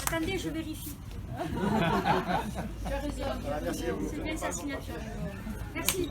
Attendez, je vérifie. C'est bien sa signature. Merci.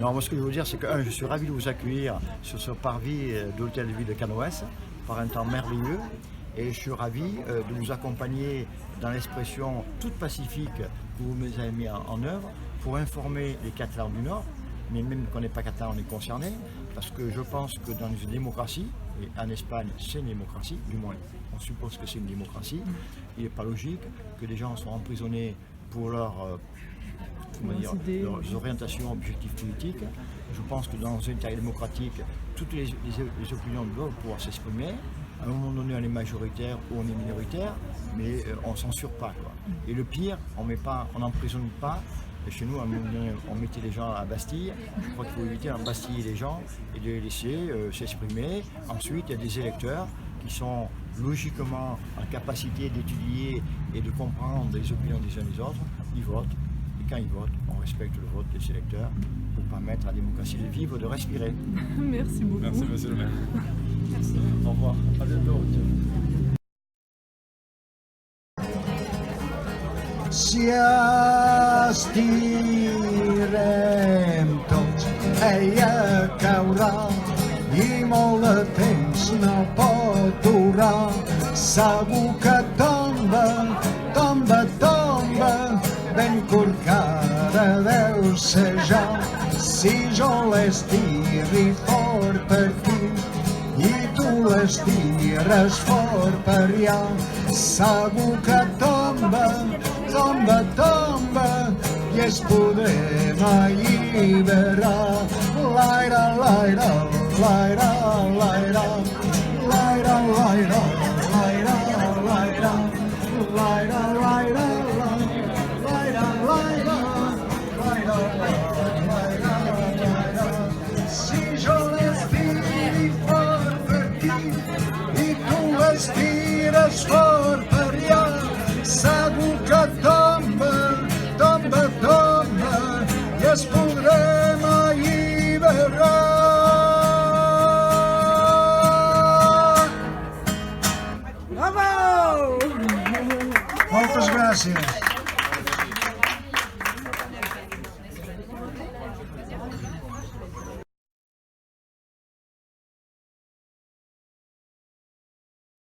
Non, moi ce que je veux dire, c'est que je suis ravi de vous accueillir sur ce parvis de l'hôtel de ville de Canoës par un temps merveilleux, et je suis ravi de vous accompagner dans l'expression toute pacifique que vous avez mis en œuvre pour informer les Catalans du Nord, mais même qu'on n'est pas catalan, on est concerné, parce que je pense que dans une démocratie, et en Espagne c'est une démocratie, du moins on suppose que c'est une démocratie, il n'est pas logique que des gens soient emprisonnés pour leurs orientations, objectifs politiques. Je pense que dans un État démocratique, toutes les opinions doivent pouvoir s'exprimer. À un moment donné, on est majoritaire ou on est minoritaire, mais on ne censure pas, quoi. Et le pire, on n'emprisonne pas. Et chez nous, à un moment donné, on mettait les gens à la Bastille. Je crois qu'il faut éviter d'embastiller les gens et de les laisser s'exprimer. Ensuite, il y a des électeurs qui sont logiquement en capacité d'étudier et de comprendre les opinions des uns des autres. Ils votent. Quand ils votent, on respecte le vote des électeurs pour permettre à la démocratie de vivre, de respirer. Merci beaucoup. Merci, monsieur le maire. Merci. Au revoir. À bientôt. Si estirem tots, ella caurà i molt de temps no pot durar. Segur que tomba, tomba, tomba, ben corcada deu ser ja. Si jo l'estiri fort per aquí i tu l'estires fort per allà, segur que tomba, tomba, tomba, i es podem alliberar.